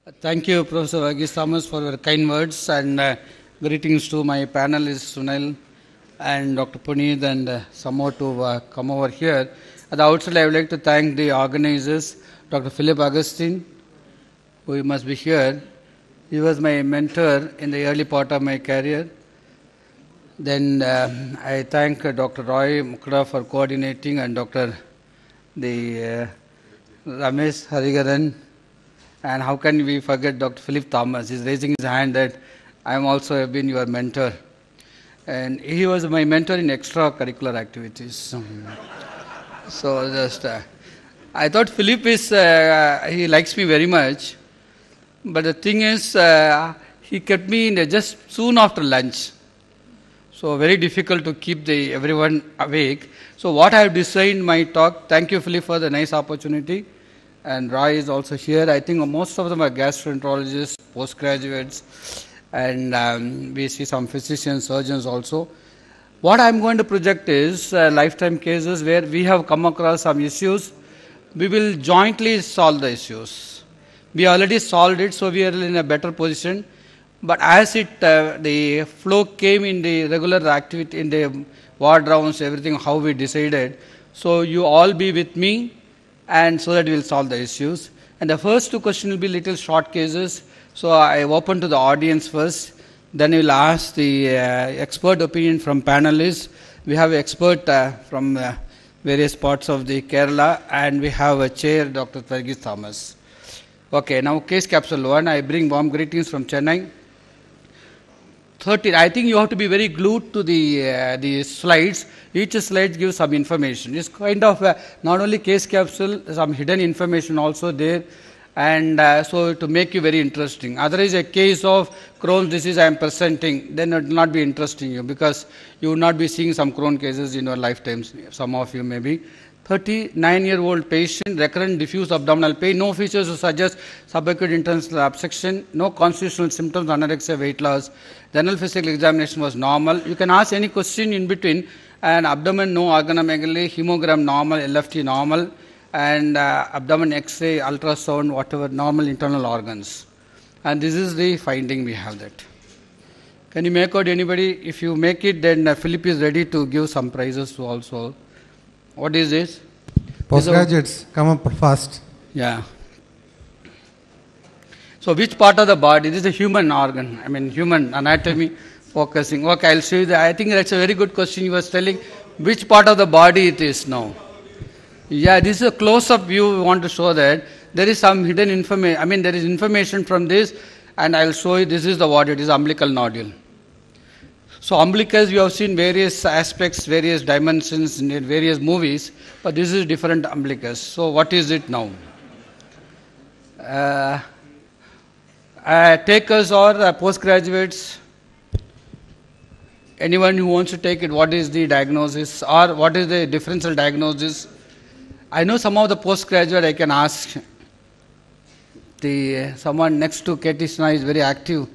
Thank you, Professor Varghese Thomas, for your kind words, and greetings to my panelists, Sunil and Dr. Puneet, and some more to come over here. At the outset, I would like to thank the organizers, Dr. Philip Augustine, who must be here. He was my mentor in the early part of my career. Then I thank Dr. Roy Mukda for coordinating, and Dr. Ramesh Harigaran. And how can we forget Dr. Philip Thomas? He's raising his hand that I am also have been your mentor. And he was my mentor in extracurricular activities. So just, I thought Philip is, he likes me very much. But the thing is, he kept me in just soon after lunch. So very difficult to keep everyone awake. So what I have designed my talk, thank you Philip for the nice opportunity. And Roy is also here. I think most of them are gastroenterologists, postgraduates, and we see some physicians, surgeons also. What I'm going to project is lifetime cases where we have come across some issues. We will jointly solve the issues. We already solved it, so we are in a better position. But as the flow came in the regular activity, in the ward rounds, everything, how we decided. So you all be with me, and so that we will solve the issues. And the first two questions will be little short cases. So I open to the audience first. Then we will ask the expert opinion from panelists. We have expert from various parts of the Kerala, and we have a chair, Dr. Varghese Thomas. Okay, now case capsule 1. I bring warm greetings from Chennai. 13. I think you have to be very glued to the slides. Each slide gives some information. It's kind of not only case capsule, some hidden information also there, and so to make you very interesting. Otherwise, a case of Crohn's disease I am presenting, then it will not be interesting you, because you will not be seeing some Crohn cases in your lifetimes. Some of you maybe. 39-year-old patient, recurrent diffuse abdominal pain, no features to suggest subacute intestinal obstruction, no constitutional symptoms, anorexia, weight loss. General physical examination was normal. You can ask any question in between. And abdomen, no organomegaly, hemogram normal, LFT normal, and abdomen X-ray, ultrasound, whatever, normal internal organs. And this is the finding we have that. Can you make out anybody? If you make it, then Philip is ready to give some prizes to also. What is this? Postgraduates, come up fast. Yeah. So which part of the body? This is a human organ. I mean, human anatomy focusing. Okay, I'll show you that. I think that's a very good question. You were telling which part of the body it is now. Yeah, this is a close-up view. We want to show that. There is some hidden information. I mean, there is information from this, and I'll show you this is the what it is, umbilical nodule. So umbilicus, you have seen various aspects, various dimensions in various movies, but this is different umbilicus. So what is it now? Takers or postgraduates? Anyone who wants to take it, what is the diagnosis or what is the differential diagnosis? I know some of the postgraduate I can ask. Someone next to Katie Sinha is very active.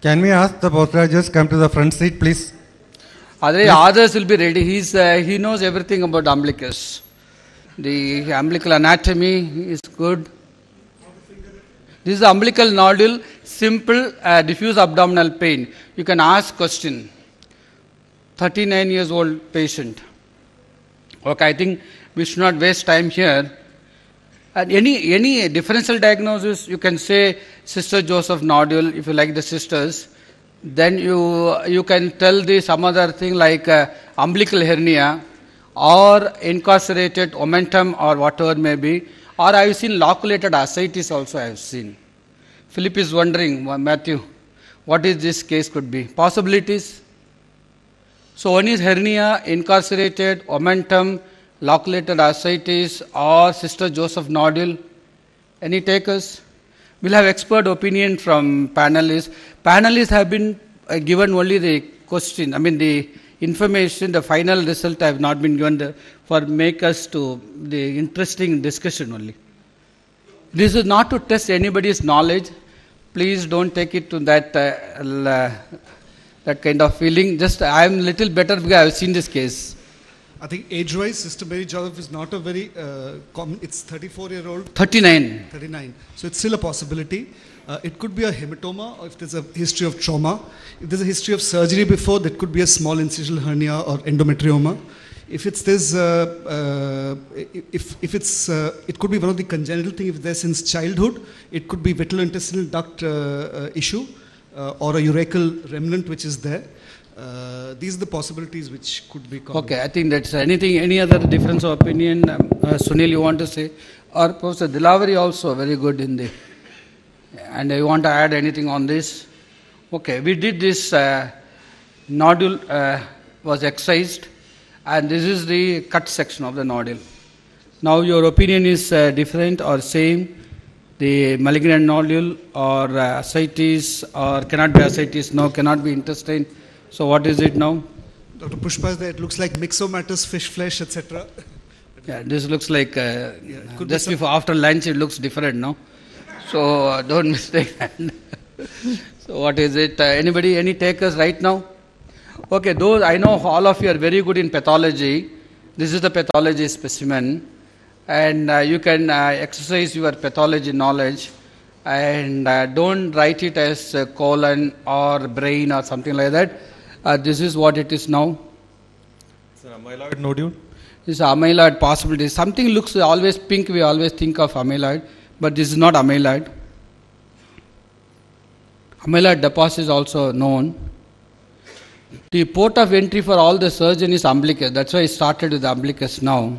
Can we ask the postgraduates come to the front seat, please? Others will be ready. He knows everything about umbilicus. The umbilical anatomy is good. This is the umbilical nodule, simple diffuse abdominal pain. You can ask question. 39 years old patient. Okay, I think we should not waste time here. And any differential diagnosis, you can say Sister Joseph nodule, if you like the sisters. Then you can tell some other thing like umbilical hernia or incarcerated omentum or whatever may be. Or I have seen loculated ascites also I have seen. Philip is wondering, Matthew, what is this case could be? Possibilities? So one is hernia, incarcerated, omentum, loculated ascites or Sister Joseph nodule. Any takers? We'll have expert opinion from panelists. Panelists have been given only the question, I mean the information, the final result have not been given for make us to the interesting discussion only. This is not to test anybody's knowledge. Please don't take it to that that kind of feeling. Just I am little better because I have seen this case. I think age-wise, Sister Mary Joseph is not a very common. It's 34-year-old. 39. 39. So it's still a possibility. It could be a hematoma, or if there's a history of trauma. If there's a history of surgery before, that could be a small incisional hernia or endometrioma. If it's this, if it's, it could be one of the congenital things. If there's since childhood, it could be vitreointestinal duct issue or a urachal remnant which is there. These are the possibilities which could be common. Okay, I think that's any other difference of opinion, Sunil, you want to say? Or Professor Dilavari also very good in the, and you want to add anything on this? Okay, we did this nodule was excised, and this is the cut section of the nodule. Now your opinion is different or same, the malignant nodule or ascites or cannot be ascites, no, cannot be intestine. So what is it now? Dr. Pushpa is there. It looks like myxomatous fish flesh, etc. Yeah, this looks like could just be before after lunch it looks different, no? So don't mistake that. So what is it? Anybody, any takers right now? Okay, those I know all of you are very good in pathology. This is the pathology specimen, and you can exercise your pathology knowledge, and don't write it as colon or brain or something like that. This is what it is now. It's an amyloid nodule. This is amyloid possibility. Something looks always pink, we always think of amyloid, but this is not amyloid. Amyloid deposit is also known. The port of entry for all the surgeon is umbilicus. That's why I started with the umbilicus now.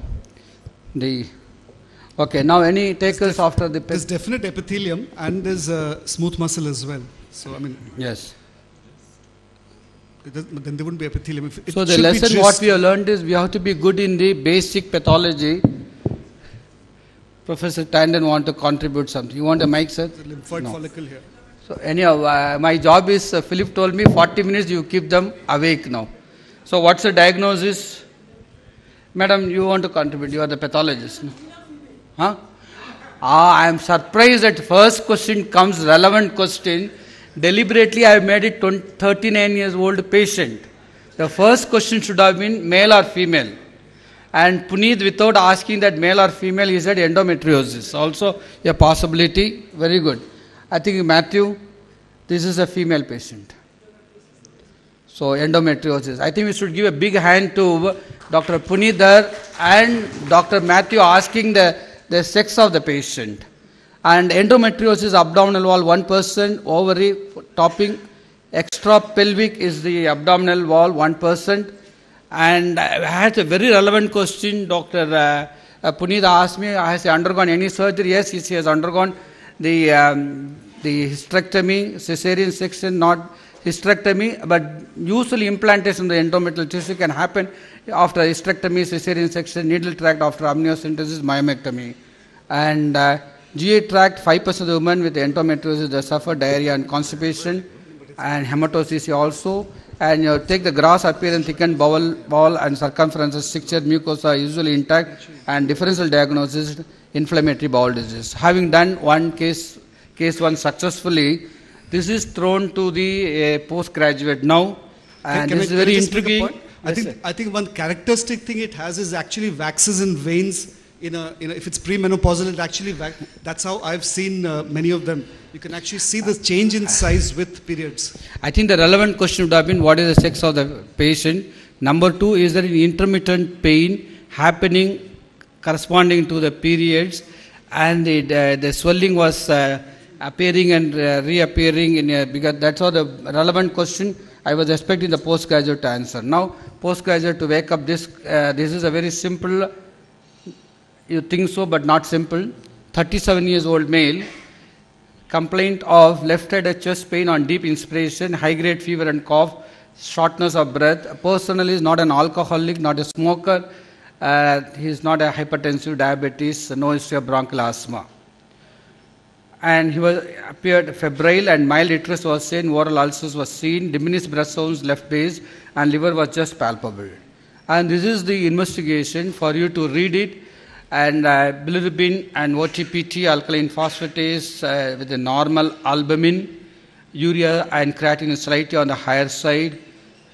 Okay, now any takers after the... There's definite epithelium and there's smooth muscle as well. So, I mean... Yes. Then there wouldn't be epithelium. So the lesson what we have learned is we have to be good in the basic pathology. Professor Tandon want to contribute something. You want a mic, sir? The lymphoid follicle here. So anyhow, my job is, Philip told me 40 minutes you keep them awake now. So what's the diagnosis? Madam, you want to contribute, you are the pathologist. No? Huh? I am surprised that first question comes relevant question. Deliberately I have made it 39 years old patient. The first question should have been male or female. And Puneet, without asking that male or female, he said endometriosis. Also a possibility. Very good. I think Matthew, this is a female patient. So endometriosis. I think we should give a big hand to Dr. Puneet there and Dr. Matthew asking the sex of the patient. And endometriosis, abdominal wall 1%, ovary topping, extra pelvic is the abdominal wall 1%. And I had a very relevant question. Dr. Puneet asked me, has he undergone any surgery? Yes, he has undergone the hysterectomy, cesarean section, not hysterectomy, but usually implantation of the endometrial tissue can happen after hysterectomy, cesarean section, needle tract after amniocentesis, myomectomy. And GI tract, 5% of the women with endometriosis, they suffer diarrhea and constipation and hematosis also. And you take the gross appearance, thickened bowel and circumference stricture, mucosa usually intact, and differential diagnosis, inflammatory bowel disease. Having done one case one successfully, this is thrown to the postgraduate now, and this is very intriguing. I think one characteristic thing it has is actually waxes in veins. If it's premenopausal, it actually that's how I've seen many of them. You can actually see the change in size with periods. I think the relevant question would have been what is the sex of the patient. Number 2, is there an intermittent pain happening corresponding to the periods, and the swelling was appearing and reappearing because that's all the relevant question. I was expecting the postgraduate to answer. Now postgraduate to wake up this is a very simple. You think so, but not simple. 37 years old male, complaint of left-sided chest pain on deep inspiration, high-grade fever and cough, shortness of breath. A person is not an alcoholic, not a smoker. He is not a hypertensive, diabetes, no history of bronchial asthma. And he appeared febrile and mild icterus was seen, oral ulcers was seen, diminished breath sounds left base, and liver was just palpable. And this is the investigation for you to read it. And bilirubin and OTPT, alkaline phosphatase with a normal albumin, urea and creatinine slightly on the higher side,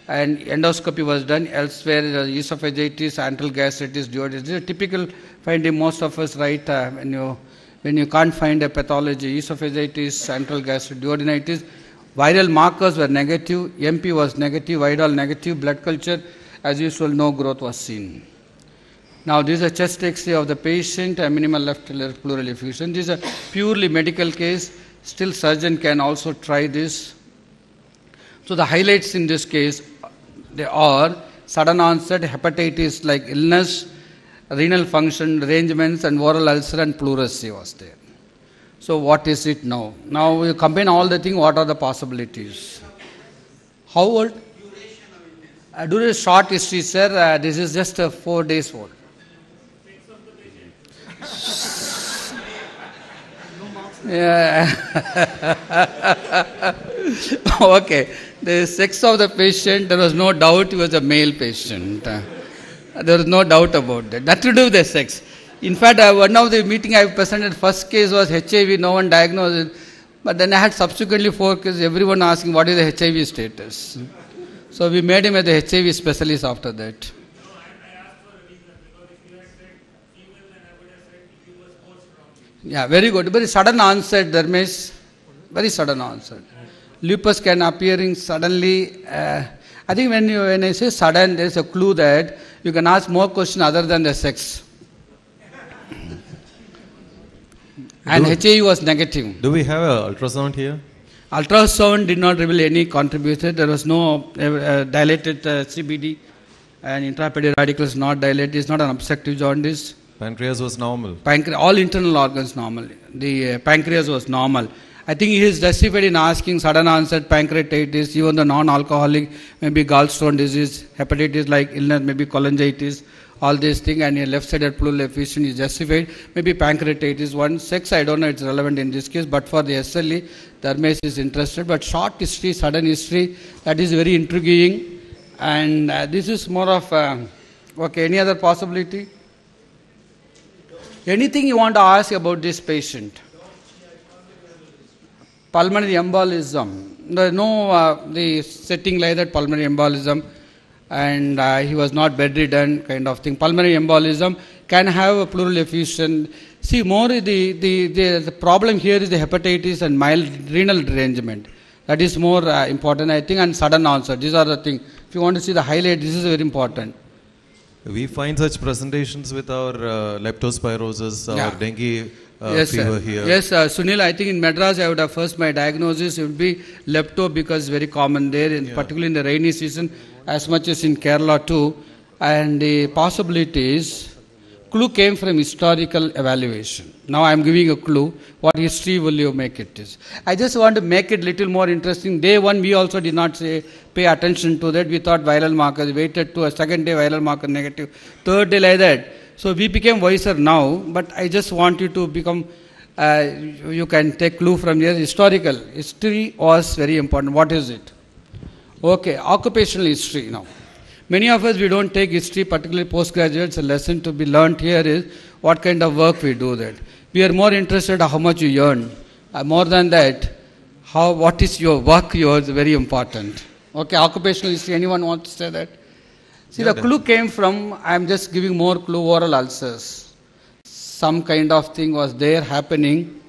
and endoscopy was done. Elsewhere, esophagitis, antral gastritis, duodenitis. This is a typical finding most of us write when you can't find a pathology. Esophagitis, antral gastritis, duodenitis. Viral markers were negative. MP was negative. Vidal negative. Blood culture, as usual, no growth was seen. Now, this is a chest X-ray of the patient, a minimal left pleural effusion. This is a purely medical case. Still, surgeon can also try this. So, the highlights in this case, they are sudden onset hepatitis like illness, renal function, derangements, and oral ulcer and pleurisy was there. So, what is it now? Now, you combine all the things, what are the possibilities? How old? Duration short history, sir. This is just 4 days old. Yeah. Okay. The sex of the patient, there was no doubt he was a male patient. There was no doubt about that. That to do with the sex. In fact, one of the meeting I presented, first case was HIV, no one diagnosed it. But then I had subsequently 4 cases, everyone asking what is the HIV status. So we made him as the HIV specialist after that. Yeah, very good. Very sudden onset, Dharmesh. Very sudden onset. Lupus can appearing suddenly. I think when I say sudden, there is a clue that you can ask more questions other than the sex. And HIV was negative. Do we have an ultrasound here? Ultrasound did not reveal any contribution. There was no dilated CBD, and intrapedia radicals not dilated. It's not an obstructive jaundice. Pancreas was normal. All internal organs normal. The pancreas was normal. I think he is justified in asking sudden onset pancreatitis, even the non-alcoholic, maybe gallstone disease, hepatitis like illness, maybe cholangitis, all these things, and a left-sided pleural effusion is justified. Maybe pancreatitis. One sex, I don't know it's relevant in this case, but for the SLE, Dharmesh is interested. But short history, sudden history, that is very intriguing. And this is more of, okay, any other possibility? Anything you want to ask about this patient? Pulmonary embolism. The setting like that, pulmonary embolism, and he was not bedridden, kind of thing. Pulmonary embolism can have a pleural effusion. See, more the problem here is the hepatitis and mild renal derangement. That is more important, I think, and sudden onset. These are the things. If you want to see the highlight, this is very important. We find such presentations with our leptospirosis, our dengue yes, fever sir. here. Yes, Sunil, I think in Madras I would have first my diagnosis would be lepto because very common there, particularly in the rainy season, as much as in Kerala too. And the possibilities, clue came from historical evaluation. Now I am giving a clue. What history will you make it is? I just want to make it little more interesting. Day one, we also did not pay attention to that. We thought viral markers. Waited to a second day, viral marker negative. Third day, like that. So we became wiser now. But I just want you to become. You can take clue from here. Historical history was very important. What is it? Okay, occupational history now. Many of us, we don't take history, particularly postgraduates. A lesson to be learnt here is what kind of work we do that. We are more interested in how much you earn. More than that, what is your work yours, very important. Okay, occupational history, anyone want to say that? See, the clue came from, I am just giving more clue, oral ulcers. Some kind of thing was there happening.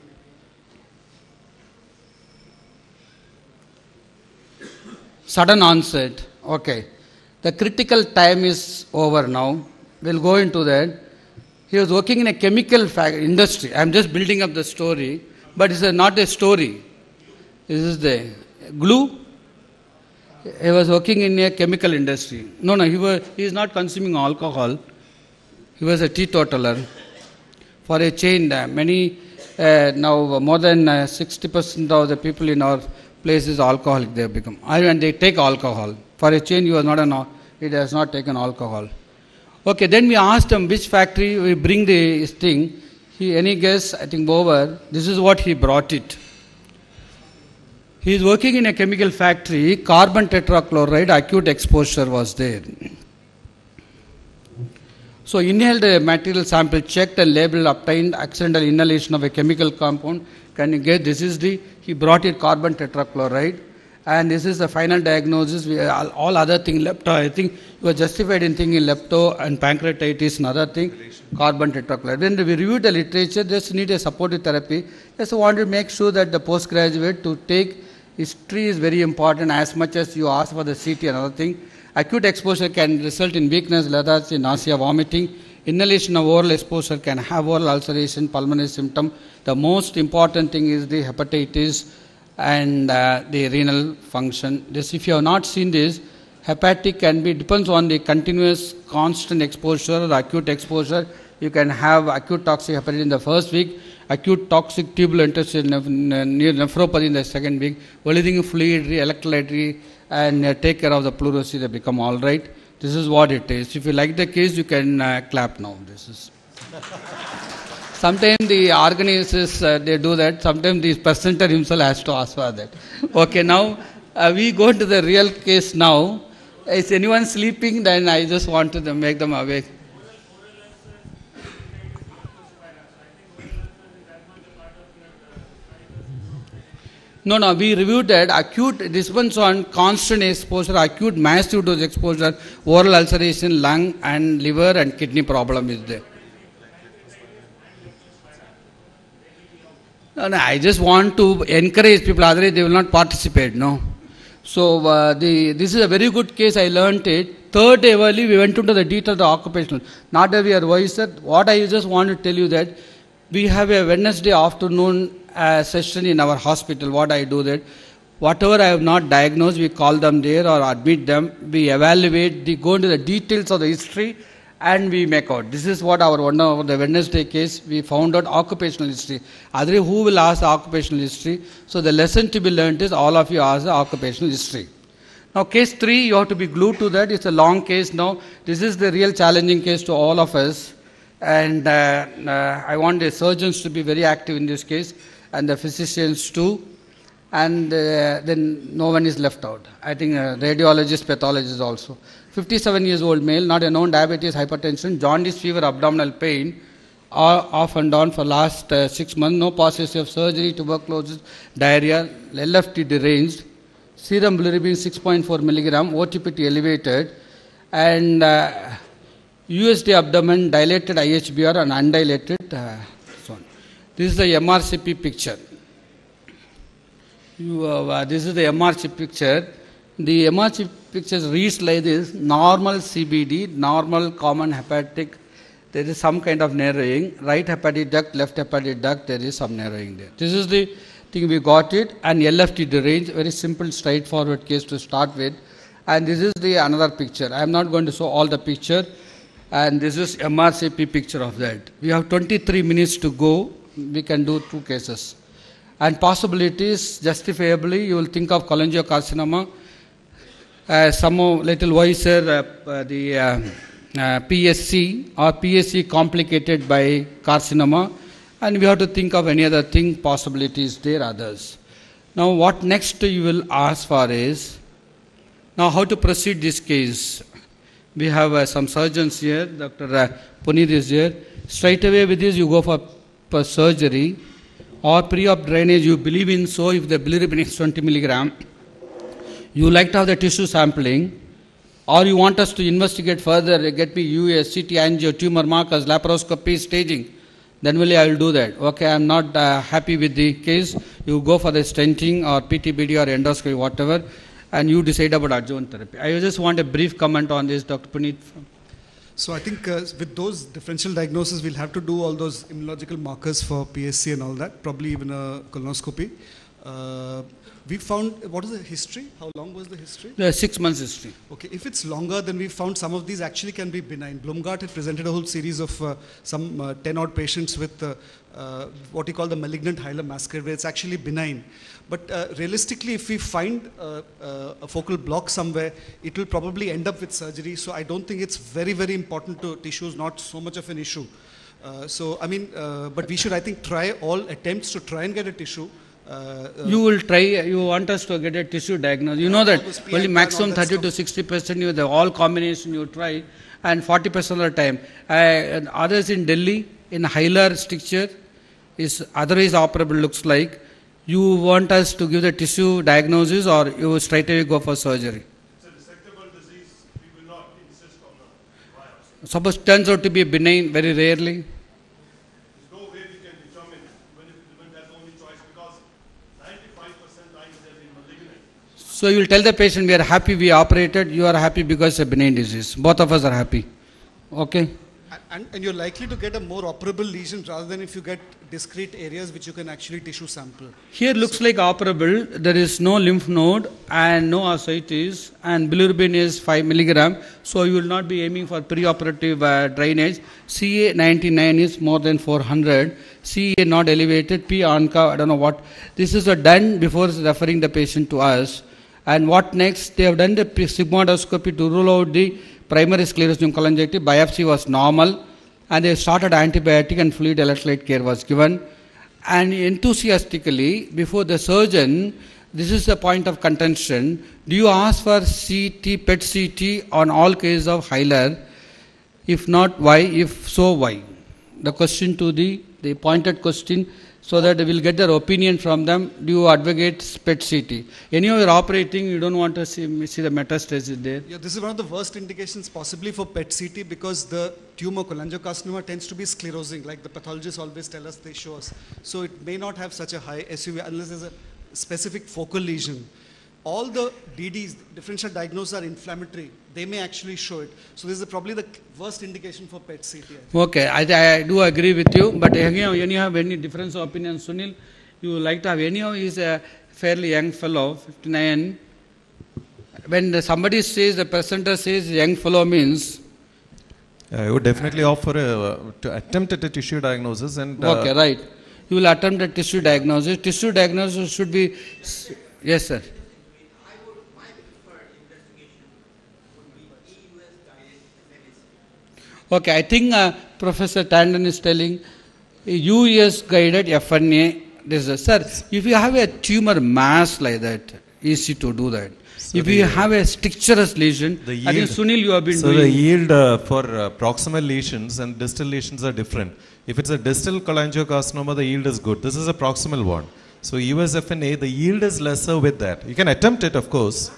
Sudden onset, okay. The critical time is over now. We'll go into that. He was working in a chemical industry. I'm just building up the story, but it's not a story. This is the glue. He was working in a chemical industry. No, he is not consuming alcohol. He was a teetotaler. For a chain, now more than 60% of the people in our place is alcoholic. They have become, and they take alcohol. For a chain, he has not taken alcohol. Okay, then we asked him which factory we bring this thing. Any guess? I think over. This is what he brought it. He is working in a chemical factory. Carbon tetrachloride acute exposure was there. So inhaled material sample checked and label obtained accidental inhalation of a chemical compound. Can you get? This is he brought it carbon tetrachloride. and this is the final diagnosis. All other thing lepto, I think you are justified in thinking lepto and pancreatitis, another thing, carbon tetrachloride. When we reviewed the literature, just need a supportive therapy. Just want to make sure that the postgraduate to take history is very important as much as you ask for the CT, another thing. Acute exposure can result in weakness, lethargy, nausea, vomiting. Inhalation of oral exposure can have oral ulceration, pulmonary symptom. The most important thing is the hepatitis and the renal function. This, if you have not seen this, hepatic can be, depends on the continuous constant exposure or acute exposure. You can have acute toxic hepatitis in the first week, acute toxic tubular interstitial nephropathy in the second week, only thing fluid, electrolyte, and take care of the pleurisy, they become all right. This is what it is. If you like the case, you can clap now. This is. Sometimes the organizers, they do that. Sometimes the presenter himself has to ask for that. Okay, now we go to the real case now. Is anyone sleeping? Then I just want to make them awake. No, we reviewed that acute, this one's on constant exposure, acute massive dose exposure, oral ulceration, lung and liver and kidney problem is there. No, I just want to encourage people, otherwise they will not participate, no. So, this is a very good case, I learnt it. Third day early, we went into the detail of the occupational. Not that we are wiser. What I just want to tell you that we have a Wednesday afternoon session in our hospital. What I do that, whatever I have not diagnosed, we call them there or admit them. We evaluate, go into the details of the history and we make out. This is what our one of the Wednesday case, we found out occupational history. Otherwise, who will ask the occupational history? So the lesson to be learned is all of you ask the occupational history. Now case 3, you have to be glued to that. It's a long case now. This is the real challenging case to all of us. And I want the surgeons to be very active in this case and the physicians too. And then no one is left out. I think radiologists, pathologists also. 57 years old male, not a known diabetes, hypertension, jaundice, fever, abdominal pain, off and on for last 6 months, no possibility of surgery, tuberculosis, diarrhea, LFT deranged, serum bilirubin 6.4 milligram, OTPT elevated, and USD abdomen, dilated IHBR and undilated. So on. This is the MRCP picture. This is the MRCP picture. The MRCP picture reads like this: normal CBD, normal common hepatic. There is some kind of narrowing. Right hepatic duct, left hepatic duct, there is some narrowing there. This is the thing we got it. And LFT deranged, very simple, straightforward case to start with. And this is the another picture. I am not going to show all the picture. And this is MRCP picture of that. We have 23 minutes to go. We can do 2 cases. And possibilities, justifiably, you will think of cholangiocarcinoma. Some little wiser, the PSC or PSC complicated by carcinoma. And we have to think of any other thing, possibilities there, others. Now, what next you will ask for is, now how to proceed this case. We have some surgeons here, Dr. Puneet is here. Straight away with this, you go for surgery or pre-op drainage you believe in. So if the bilirubin is 20 milligram, you like to have the tissue sampling, or you want us to investigate further, get me US, CT, angio, tumor markers, laparoscopy, staging, then only I will do that. Okay, I am not happy with the case. You go for the stenting or PTBD or endoscopy, whatever, and you decide about adjuvant therapy. I just want a brief comment on this, Dr. Puneet. So I think with those differential diagnoses, we'll have to do all those immunological markers for PSC and all that, probably even a colonoscopy. We found, what is the history? How long was the history? 6 months history. Okay, if it's longer, then we found some of these actually can be benign. Blumgart had presented a whole series of some 10 odd patients with what he called the malignant hilar masquerade, where it's actually benign. But realistically, if we find a focal block somewhere, it will probably end up with surgery. So I don't think it's very, very important to tissues, not so much of an issue. But we should, I think, try all attempts to try and get a tissue. You will try, you want us to get a tissue diagnosis. You know that only maximum 30 to 60% you the all combination you try, and 40% of the time. Others in Delhi, in hilar stricture, is otherwise operable looks like. You want us to give the tissue diagnosis, or you straight away go for surgery? It's a resectable disease. We will not insist on the biopsy. Suppose turns out to be benign very rarely. There's no way we can determine when that's the only choice, because 95% times they'll be malignant. So you will tell the patient, we are happy we operated, you are happy because it's a benign disease. Both of us are happy. Okay? And you're likely to get a more operable lesion rather than if you get discrete areas which you can actually tissue sample. Here looks like operable. There is no lymph node and no ascites, and bilirubin is 5 milligram. So you will not be aiming for preoperative drainage. CA 99 is more than 400. CA not elevated. P ANCA, I don't know what. This is done before referring the patient to us. And what next? They have done the sigmoidoscopy to rule out the primary sclerosing cholangitis. Biopsy was normal, and they started antibiotic and fluid electrolyte care was given. And enthusiastically, before the surgeon, this is a point of contention. Do you ask for CT, PET CT on all cases of hilar? If not, why? If so, why? The question to the pointed question, so that we will get their opinion from them. Do you advocate PET CT? Anyhow, you're operating, you don't want to see the metastasis there. Yeah, this is one of the worst indications possibly for PET CT, because the tumor cholangiocarcinoma tends to be sclerosing, like the pathologists always tell us, they show us. So it may not have such a high SUV unless there's a specific focal lesion. All the DDs, differential diagnosis, are inflammatory. They may actually show it. So this is probably the worst indication for PET CT. Okay, I do agree with you, but anyhow, have any difference of opinion, Sunil? You would like to have, anyhow, he's a fairly young fellow, 59. When somebody says, the presenter says young fellow means... I would definitely offer to attempt at a tissue diagnosis. And okay, right. You will attempt a tissue diagnosis. Tissue diagnosis should be... Yes, sir. Okay, I think Professor Tandon is telling US guided FNA. This is, sir, if you have a tumor mass like that, easy to do that. So if you have a stricturous lesion, I think Sunil, you have been doing. So the yield for proximal lesions and distal lesions are different. If it's a distal cholangiocarcinoma, the yield is good. This is a proximal one. So US FNA, the yield is lesser with that. You can attempt it, of course.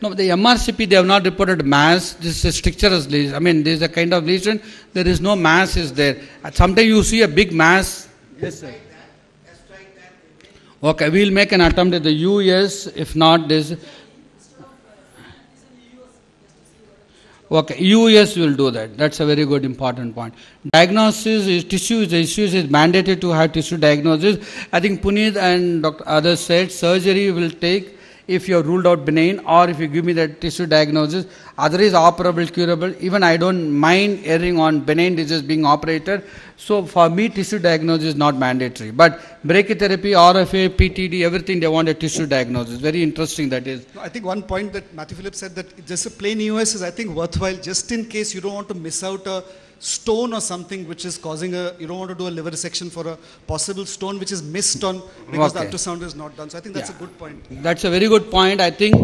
No, the MRCP, they have not reported mass. This is a stricturous lesion. I mean, there is a kind of lesion. There is no mass is there. Sometimes you see a big mass. Yes, sir. Okay, we will make an attempt at the US. If not, this. Okay, US will do that. That's a very good important point. Diagnosis is tissue. The issue is mandated to have tissue diagnosis. I think Puneet and Dr. Others said surgery will take if you have ruled out benign, or if you give me the tissue diagnosis. Other is operable, curable. Even I don't mind erring on benign disease being operated. So for me, tissue diagnosis is not mandatory. But brachytherapy, RFA, PTD, everything, they want a tissue diagnosis. Very interesting that is. I think one point that Matthew Phillips said, that just a plain EOS is, I think, worthwhile, just in case you don't want to miss out a stone or something which is causing you don't want to do a liver resection for a possible stone which is missed on because the ultrasound is not done. So I think that's a good point. That's a very good point. I think,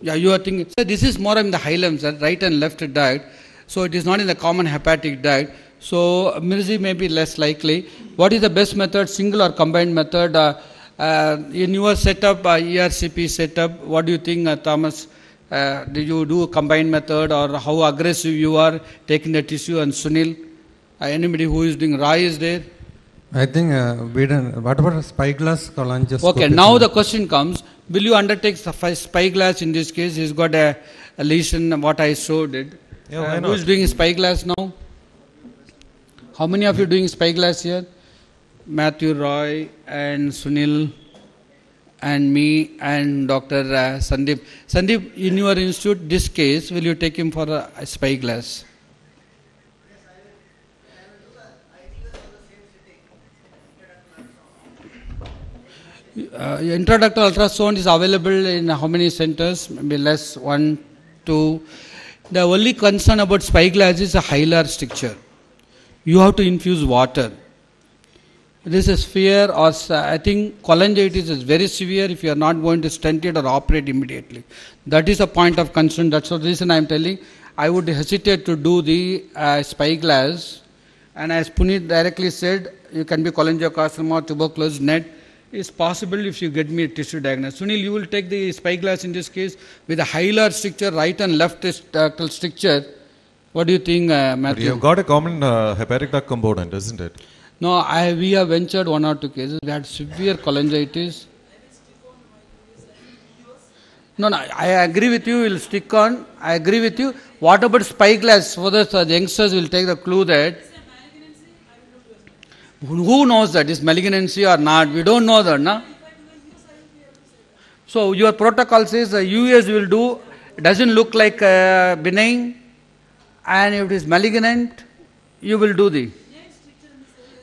you are thinking, sir, this is more in the hilum, sir, right and left diet. So it is not in the common hepatic diet. So Mirzi may be less likely. What is the best method, single or combined method? In your setup, ERCP setup, what do you think, Thomas? Do you do a combined method, or how aggressive you are taking the tissue? And Sunil, anybody who is doing RAI is there? I think we don't. What about spyglass cholangioscopy? Okay, now the question comes, will you undertake spyglass in this case? He's got a lesion, what I showed it. Yeah, who is doing spyglass now? How many of you doing spyglass here? Matthew, Roy and Sunil and me and Dr. Sandeep. Sandeep, in your institute, this case, will you take him for a spyglass? Introductory ultrasound is available in how many centers? Maybe less, 1, 2. The only concern about spyglass is a hilar stricture. You have to infuse water. This is fear, or I think cholangitis is very severe if you are not going to stent it or operate immediately. That is a point of concern. That's the reason I am telling I would hesitate to do the spyglass And as Puneet directly said, you can be cholangiocarcinoma, tuberculosis, NET. It's possible if you get me a tissue diagnosis. Sunil, you will take the spyglass in this case with a hilar stricture, right and left ductal stricture. What do you think, Matthew? You've got a common hepatic duct component, isn't it? No, we have ventured 1 or 2 cases. We had severe cholangitis. No, I agree with you. We'll stick on. I agree with you. What about spyglass? So that the youngsters will take the clue that. Who knows that is malignancy or not? We don't know that, no? So your protocol says the US will do. Doesn't look like benign, and if it is malignant, you will do the.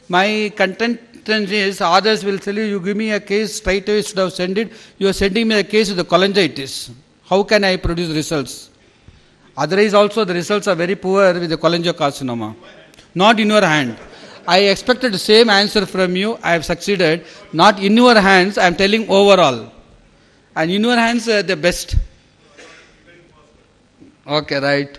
My content is others will tell you, you give me a case straight away, should have sent it. You are sending me a case with the cholangitis. How can I produce results? Otherwise also the results are very poor with the cholangiocarcinoma. Not in your hand. I expected the same answer from you. I have succeeded. Not in your hands. I am telling overall. And in your hands, the best. Okay, right.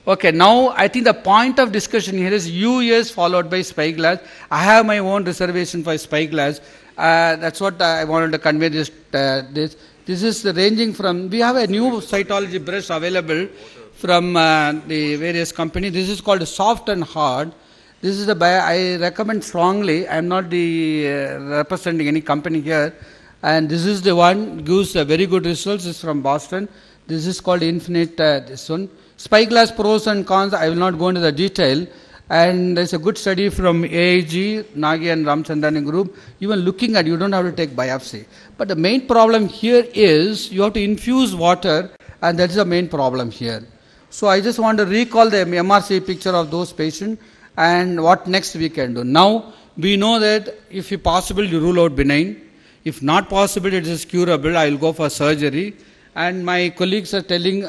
Okay, now I think the point of discussion here is US followed by spyglass. I have my own reservation for spyglass. That's what I wanted to convey this. This is ranging from, we have a new cytology brush available from the various companies. This is called soft and hard. This is I recommend strongly. I am not representing any company here. And this is the one, gives a very good results. This is from Boston. This is called Infinite, this one. Spyglass pros and cons, I will not go into the detail. And there's a good study from AIG, Nagi and Ramchandani group. Even looking at, you don't have to take biopsy. But the main problem here is, you have to infuse water, and that is the main problem here. So I just want to recall the MRC picture of those patients, and what next we can do. Now, we know that if possible, you rule out benign. If not possible, it is curable, I will go for surgery. And my colleagues are telling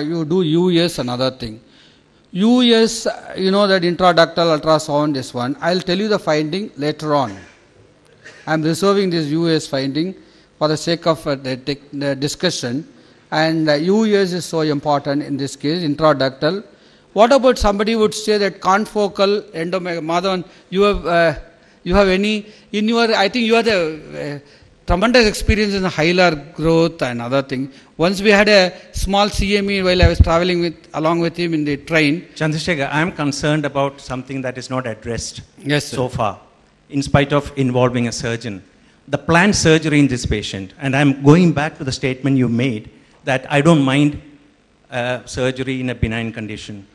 you do US, another thing. US, you know that intraductal ultrasound is one. I will tell you the finding later on. I am reserving this US finding for the sake of the discussion. And US is so important in this case, intraductal. What about somebody would say that confocal Madhavan, you have any, in your, I think you are the tremendous experience in the hilar growth and other thing. Once we had a small CME while I was traveling along with him in the train. Chandrasekhar, I am concerned about something that is not addressed so far, in spite of involving a surgeon. The planned surgery in this patient, and I am going back to the statement you made that I don't mind surgery in a benign condition.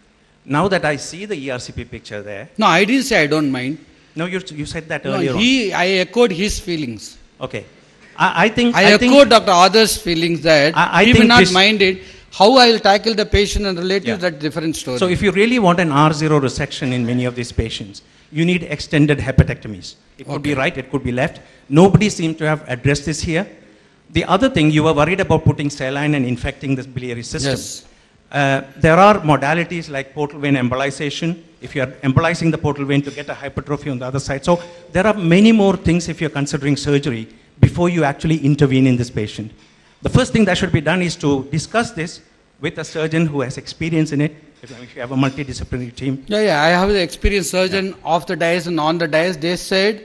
Now that I see the ERCP picture there. No, I didn't say I don't mind. No, you said that earlier on. I echoed his feelings. Okay. I think echoed Dr. Adar's feelings that he may not mind it. How I will tackle the patient and relatives, that's a different story. So if you really want an R0 resection in many of these patients, you need extended hepatectomies. It could be right, it could be left. Nobody seems to have addressed this here. The other thing, you were worried about putting saline and infecting this biliary system. Yes. There are modalities like portal vein embolization, if you are embolizing the portal vein to get a hypertrophy on the other side. So there are many more things if you are considering surgery before you actually intervene in this patient. The first thing that should be done is to discuss this with a surgeon who has experience in it, if you have a multidisciplinary team. Yeah, I have the experienced surgeon off the dais and on the dais. They said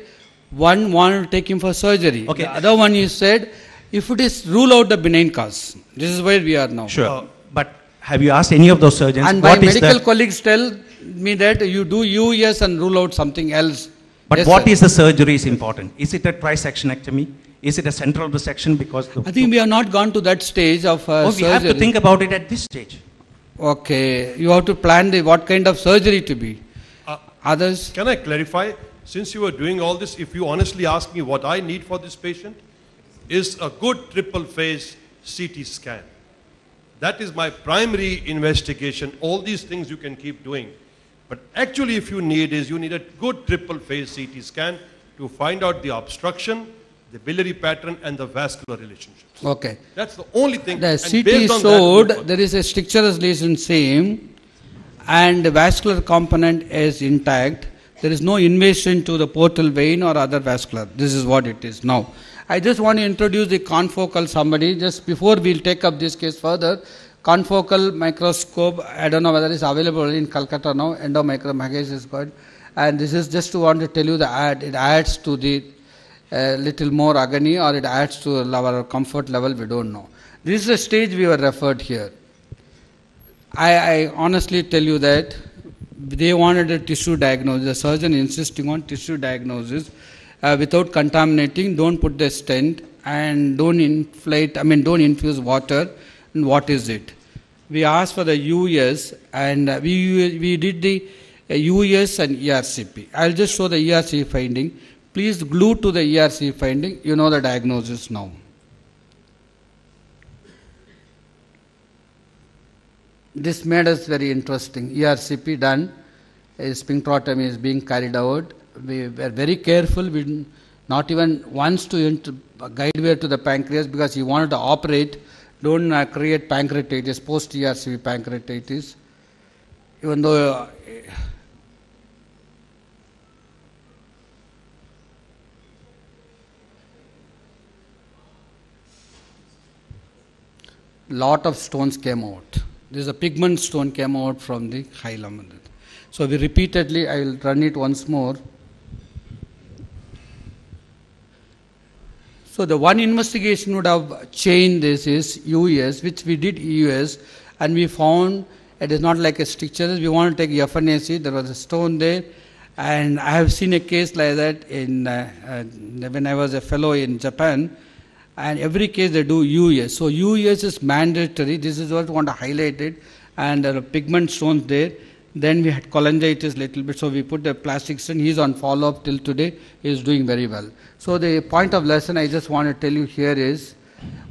one wanted to take him for surgery. Okay. The other one, he said, if it is, rule out the benign cause. This is where we are now. Sure. But have you asked any of those surgeons? And my medical colleagues tell me that you do US and rule out something else. But yes, what sir. is the surgery is important. Is it a trisectionectomy? Is it a central resection? Because I think we have not gone to that stage of surgery. We have to think about it at this stage. Okay, you have to plan what kind of surgery to be. Others? Can I clarify? Since you were doing all this, if you honestly ask me what I need for this patient, is a good triple phase CT scan. That is my primary investigation. All these things you can keep doing. But actually if you need a good triple phase CT scan to find out the obstruction, the biliary pattern and the vascular relationships. Okay. That's the only thing. The And CT based on showed that, there is a stricturous lesion same and the vascular component is intact. There is no invasion to the portal vein or other vascular. This is what it is now. I just want to introduce the confocal somebody just before we'll take up this case further. Confocal microscope, I don't know whether it's available in Calcutta now, Endomicro Mahesh is good. And this is just to want to tell you that it adds to the little more agony, or it adds to our comfort level, we don't know. This is the stage we were referred here. I honestly tell you that they wanted a tissue diagnosis. The surgeon insisting on tissue diagnosis without contaminating. Don't put the stent and don't infuse water. And what is it? We asked for the US, and we did the US and ERCP. I'll just show the ERCP finding. Please glue to the ERCP finding. You know the diagnosis now. This made us very interesting. ERCP done, sphincterotomy is being carried out. We were very careful. We not even once to guide wire to the pancreas, because he wanted to operate. Don't create pancreatitis, post ERCP pancreatitis. Even though lot of stones came out. This is a pigment stone came out from the hilum. So we repeatedly, I will run it once more. So the one investigation would have changed this is US, which we did US, and we found it is not like a stricture. We want to take FNAC, there was a stone there, and I have seen a case like that in when I was a fellow in Japan, and every case they do US. So US is mandatory. This is what I want to highlight it, and there are pigment stones there. Then we had cholangitis little bit, so we put the plastic stent. He's on follow-up till today. He is doing very well. So the point of lesson I just want to tell you here is,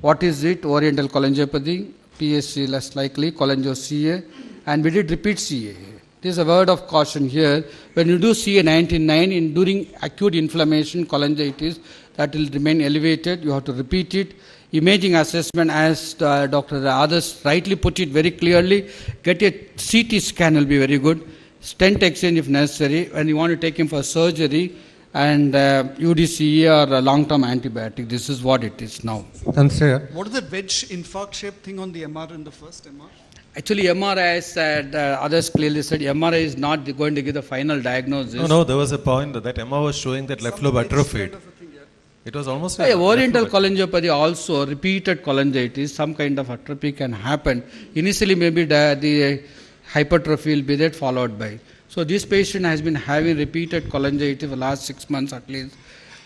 what is it? Oriental cholangiopathy, PSC less likely, cholangio-CA, and we did repeat CA. There is a word of caution here. When you do CA 99 during acute inflammation, cholangitis, that will remain elevated. You have to repeat it. Imaging assessment, as Dr. Others rightly put it very clearly, get a CT scan will be very good. Stent exchange if necessary. When you want to take him for surgery, and UDCA or a long-term antibiotic. This is what it is now. What is the wedge infarct shape thing on the MR in the first MR? Actually, MRI, as others clearly said, MRI is not going to give the final diagnosis. No, there was a point that MR was showing that left lobe atrophied. It was almost like oriental cholangiopathy also, repeated cholangitis, some kind of atrophy can happen. Initially, maybe the hypertrophy will be there, followed by. So this patient has been having repeated cholangitis for the last 6 months at least,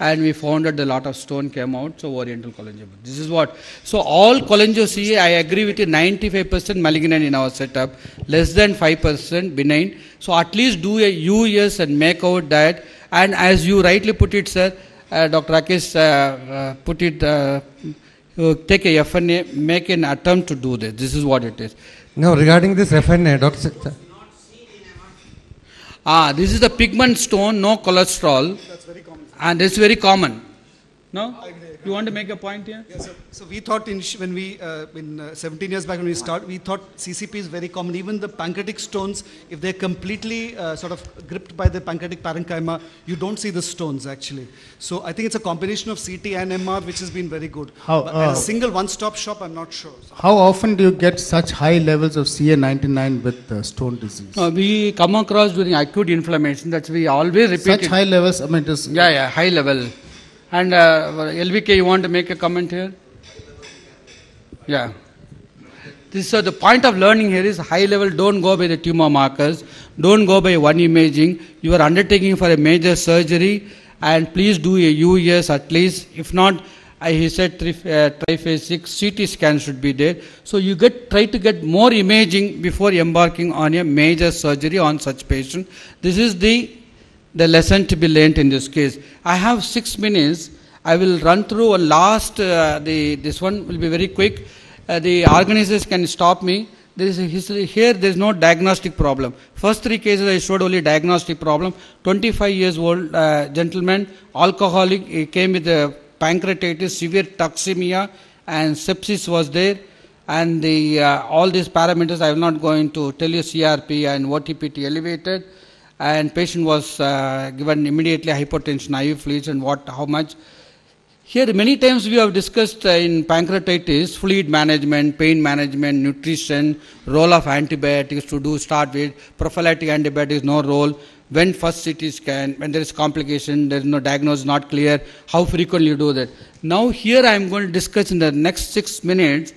and we found that a lot of stone came out, so oriental cholangiopathy. This is what. So all cholangio-CA, I agree with you, 95% malignant in our setup, less than 5% benign. So at least do a US and make out that, and as you rightly put it, sir, Dr. Rakesh put it, take a FNA, make an attempt to do this. This is what it is. Now regarding this FNA, Dr. This is the pigment stone, no cholesterol. That's very common. And this is very common. No? You want to make a point here? Yes, sir. So we thought when we, 17 years back when we started, we thought CCP is very common. Even the pancreatic stones, if they're completely sort of gripped by the pancreatic parenchyma, you don't see the stones actually. So I think it's a combination of CT and MR which has been very good. But as a single one-stop shop, I'm not sure. How often do you get such high levels of CA99 with stone disease? We come across during acute inflammation. That's we always repeat such it. High levels, I mean, it is... Yeah, high level. And LVK, you want to make a comment here? Yeah. So the point of learning here is high level, don't go by the tumor markers, don't go by one imaging. You are undertaking for a major surgery, and please do a US at least. If not, he said triphase 6 CT scan should be there. So you try to get more imaging before embarking on a major surgery on such patient. This is the lesson to be learned in this case. I have 6 minutes. I will run through a last, this one will be very quick. The organizers can stop me. Here there is no diagnostic problem. First 3 cases I showed only diagnostic problem. 25 years old gentleman, alcoholic, he came with a pancreatitis, severe toxemia, and sepsis was there. And all these parameters, I will not go into tell you CRP and OTPT elevated. And patient was given immediately hypertension, IV fluids, and how much. Here many times we have discussed in pancreatitis, fluid management, pain management, nutrition, role of antibiotics to start with, prophylactic antibiotics, no role, when first CT scan, when there is complication, there is no diagnosis not clear, how frequently you do that. Now here I am going to discuss in the next 6 minutes,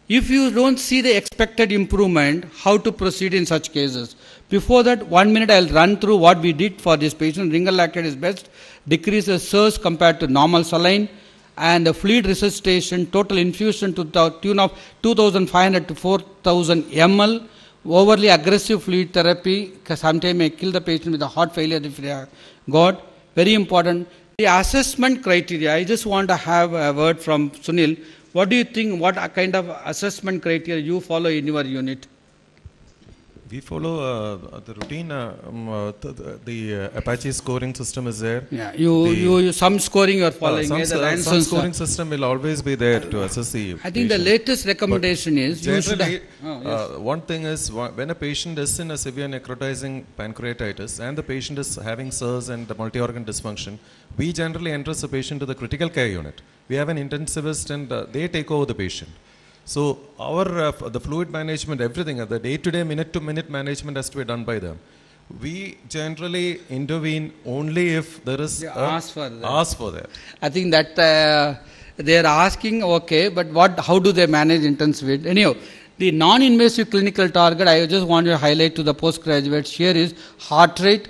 if you don't see the expected improvement, how to proceed in such cases. Before that, 1 minute I will run through what we did for this patient. Ringal lactate is best, decreases surge compared to normal saline, and the fluid resuscitation, total infusion to the tune of 2,500 to 4,000 ml. Overly aggressive fluid therapy sometimes may kill the patient with a heart failure if they are got. Very important. The assessment criteria, I just want to have a word from Sunil. What do you think, what kind of assessment criteria you follow in your unit? We follow the routine, the Apache scoring system is there. Yeah, you some scoring you are following. Some scoring system will always be there to assess the I think the latest recommendation is generally, one thing is when a patient is in a severe necrotizing pancreatitis and the patient is having SIRS and the multi-organ dysfunction, we generally entrust the patient to the critical care unit. We have an intensivist and they take over the patient. So our the fluid management, everything, the day-to-day, minute-to-minute management has to be done by them. We generally intervene only if there is ask for that. I think that they are asking, okay, but how do they manage intensive? Anyhow, the non-invasive clinical target, I just want to highlight to the postgraduates here is heart rate,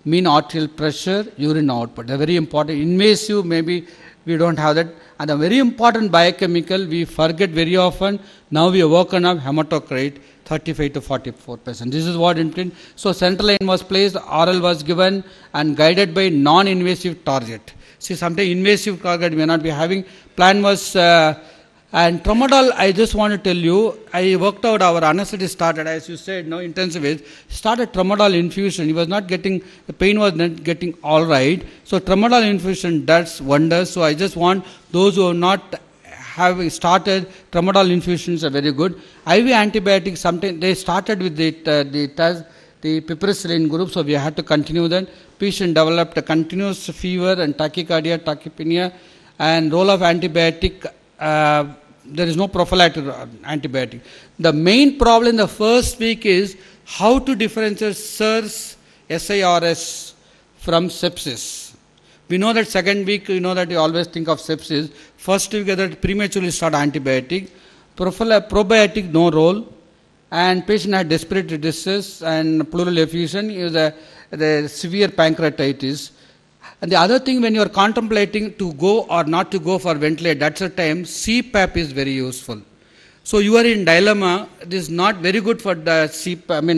mean arterial pressure, urine output. They're very important. Invasive, maybe we don't have that. And a very important biochemical, we forget very often. Now we have woken up hematocrit 35 to 44%. This is what intended. So central line was placed, oral was given, and guided by non-invasive target. See, sometimes invasive target may not be having. Plan was, and tramadol, I just want to tell you, I worked out our anesthetist started, as you said, no intensivist, started tramadol infusion. He was not getting, the pain was not getting all right. So tramadol infusion does wonders. So I just want those who have not have started, tramadol infusions are very good. IV antibiotics, sometimes they started with the piperacillin group, so we had to continue that. Patient developed a continuous fever and tachycardia, tachypnea, and role of antibiotic, there is no prophylactic antibiotic. The main problem in the first week is how to differentiate SIRS, SIRS from sepsis. We know that second week, you know that you always think of sepsis. First week, that prematurely start antibiotic. Probiotic, no role. And patient had respiratory distress and pleural effusion, is the severe pancreatitis. And the other thing, when you are contemplating to go or not to go for ventilator, that's the time CPAP is very useful. So you are in dilemma. It is not very good for the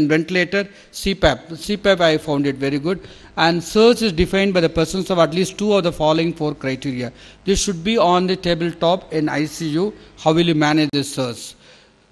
ventilator. CPAP I found it very good. And SIRS is defined by the presence of at least 2 of the following 4 criteria. This should be on the tabletop in ICU. How will you manage this SIRS?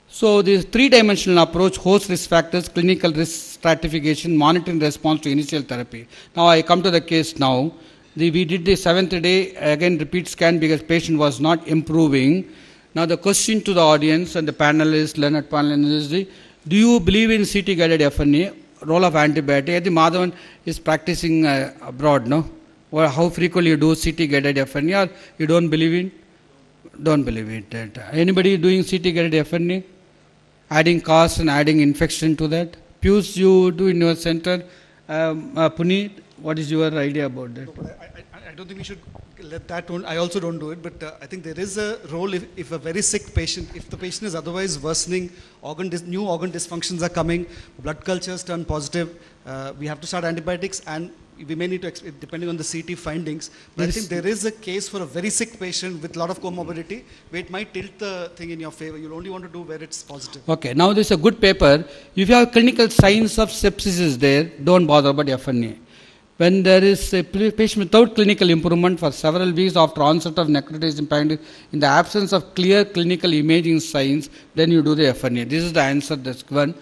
So this 3-dimensional approach, host risk factors, clinical risk stratification, monitoring response to initial therapy. Now I come to the case now. We did the 7th day, again repeat scan because patient was not improving. Now the question to the audience and the panelists, Leonard panelists, do you believe in CT guided FNA, role of antibiotic? I think Madhavan is practicing abroad, no? Or how frequently you do CT guided FNA, or you don't believe in? Don't believe it. Anybody doing CT guided FNA? Adding cost and adding infection to that? Pius, you do in your center. Puneet, what is your idea about that? I don't think we should let that on. I also don't do it, but I think there is a role if a very sick patient, if the patient is otherwise worsening, new organ dysfunctions are coming, blood cultures turn positive, we have to start antibiotics, and we may need to, depending on the CT findings, but I think there is a case for a very sick patient with a lot of comorbidity where it might tilt the thing in your favor. You'll only want to do where it's positive. Okay, now there's a good paper. If you have clinical signs of sepsis is there, don't bother about FNA. When there is a patient without clinical improvement for several weeks after onset of necrosis in the absence of clear clinical imaging signs, then you do the FNA. This is the answer that's given.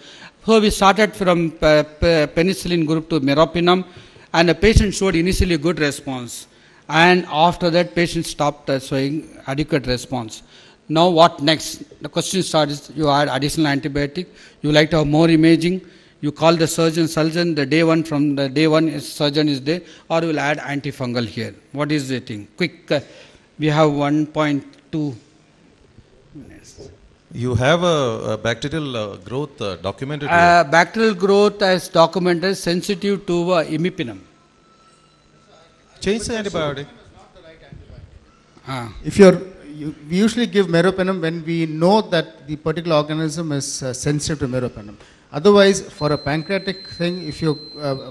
So we started from penicillin group to meropenem, and the patient showed initially good response. And after that, patient stopped showing adequate response. Now what next? The question starts, you add additional antibiotic, you like to have more imaging, you call the surgeon, the day one from the day one surgeon is there, or you will add antifungal here. What is the thing? Quick, we have 1.2 minutes. You have a bacterial growth documented here. Bacterial growth as documented sensitive to imipenem. Change the antibiotic. If we usually give meropenem when we know that the particular organism is sensitive to meropenem. Otherwise, for a pancreatic thing, if you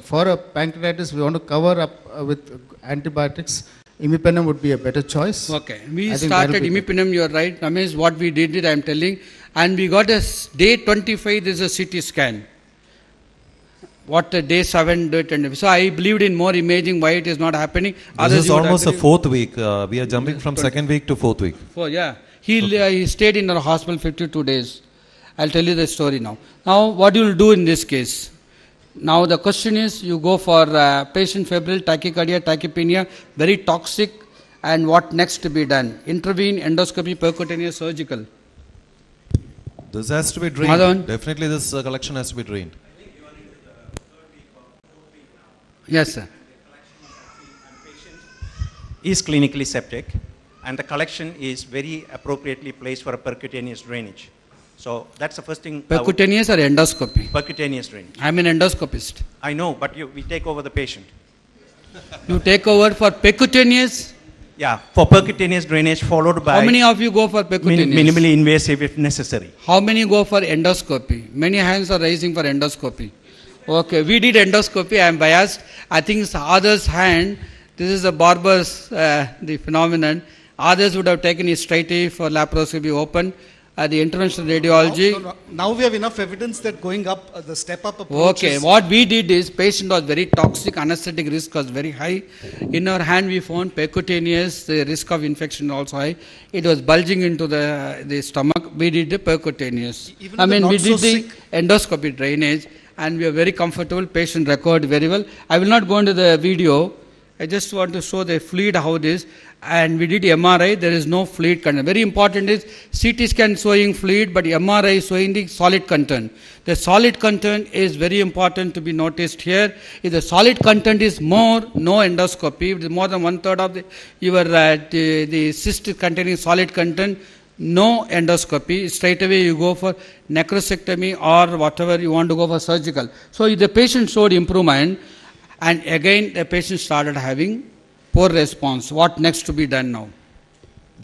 for a pancreatitis, we want to cover up with antibiotics. Imipenem would be a better choice. Okay, we started imipenem. You are right, Ramesh. What we did, I am telling, and we got a day 25. This is a CT scan. What day 7, day 10. So I believed in more imaging. Why it is not happening? This is almost a 4th week. We are jumping from 2nd week to 4th week. Yeah, he stayed in our hospital 52 days. I'll tell you the story now. Now, what you will do in this case? Now, the question is, you go for patient febrile, tachycardia, tachypnea, very toxic, and what next to be done? Intervene, endoscopy, percutaneous, surgical. This has to be drained. Madhavan? Definitely this collection has to be drained. Yes, sir. Is clinically septic, and the collection is very appropriately placed for a percutaneous drainage. So that's the first thing. Percutaneous or endoscopy? Percutaneous drainage. I'm an endoscopist. I know, but we take over the patient. You take over for percutaneous? Yeah, for percutaneous drainage followed by... How many of you go for percutaneous? Minimally invasive if necessary. How many go for endoscopy? Many hands are raising for endoscopy. Okay, we did endoscopy. I am biased. I think it's others' hand. This is a barber's the phenomenon. Others would have taken it straight away for laparoscopy open. The interventional radiology. Now we have enough evidence that going up, the step up approach. Okay, what we did is patient was very toxic, anesthetic risk was very high. In our hand we found percutaneous, the risk of infection also high. It was bulging into the stomach. We did the percutaneous. We did the endoscopy drainage and we are very comfortable. Patient recovered very well. I will not go into the video. I just want to show the fluid how it is. And we did MRI, there is no fluid content. Very important is CT scan showing fluid, but MRI showing the solid content. The solid content is very important to be noticed here. If the solid content is more, no endoscopy. If it is more than 1/3 of the cyst containing solid content, no endoscopy. Straight away you go for necrosectomy or whatever you want to go for surgical. So if the patient showed improvement, and again the patient started having poor response. What next to be done now?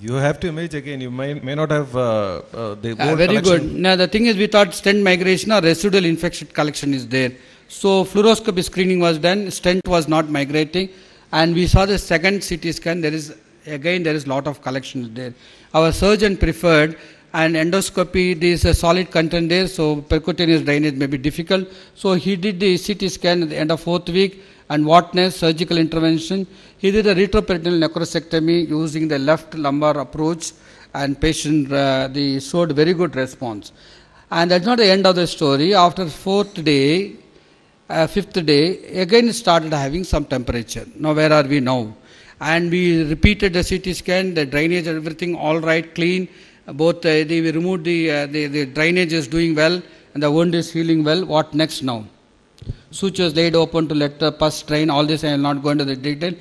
You have to image again. You may not have the very collection. good. Now the thing is, we thought stent migration or residual infection collection is there. So fluoroscopy screening was done. Stent was not migrating, and we saw the second CT scan. There is lot of collections there. Our surgeon preferred an endoscopy. There is a solid content there, so percutaneous drainage may be difficult. So he did the CT scan at the end of 4th week. And what next? Surgical intervention. He did a retroperitoneal necrosectomy using the left lumbar approach, and patient showed very good response. And that's not the end of the story. After 5th day, again started having some temperature. Now where are we now? And we repeated the CT scan, the drainage and everything all right, clean. Both we removed the drainage is doing well and the wound is healing well. What next now? Sutures laid open to let the pus drain. All this I will not go into the detail.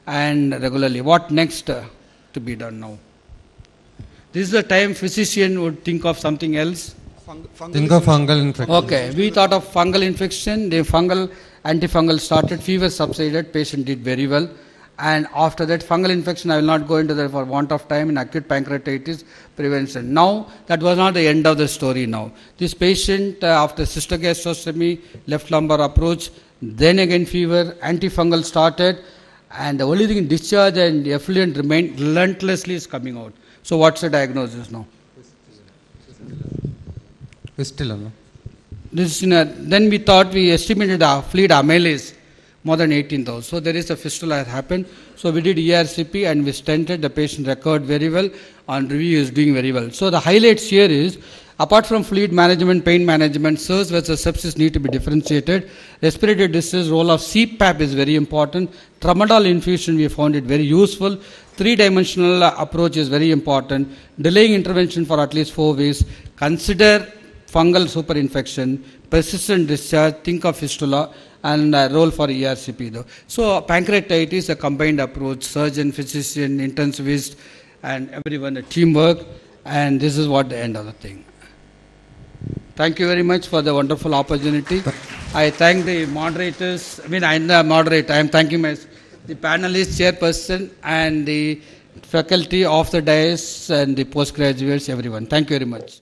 And regularly. What next to be done now? This is the time physician would think of something else. Think of fungal infection. Okay, we thought of fungal infection. The antifungal started. Fever subsided. Patient did very well. And after that, fungal infection, I will not go into that for want of time, in acute pancreatitis prevention. Now, that was not the end of the story now. This patient, after cystogastroscopy, left lumbar approach, then again fever, antifungal started, and the only thing, discharge and effluent remained relentlessly is coming out. So, what's the diagnosis now? Fistula, no? Then we thought, we estimated the fluid amylase more than 18,000. So there is a fistula that happened. So we did ERCP and we stented. The patient recovered very well. On review is doing very well. So the highlights here is, apart from fluid management, pain management, SIRS versus sepsis need to be differentiated. Respiratory distress, role of CPAP is very important. Tramadol infusion, we found it very useful. 3-dimensional approach is very important. Delaying intervention for at least 4 weeks. Consider fungal superinfection, persistent discharge, think of fistula, and role for ERCP though. So pancreatitis, a combined approach, surgeon, physician, intensivist, and everyone, a teamwork, and this is what the end of the thing. Thank you very much for the wonderful opportunity. I thank the moderators. I'm the moderator. I am thanking the panelists, chairperson, and the faculty of the dais and the postgraduates, everyone. Thank you very much.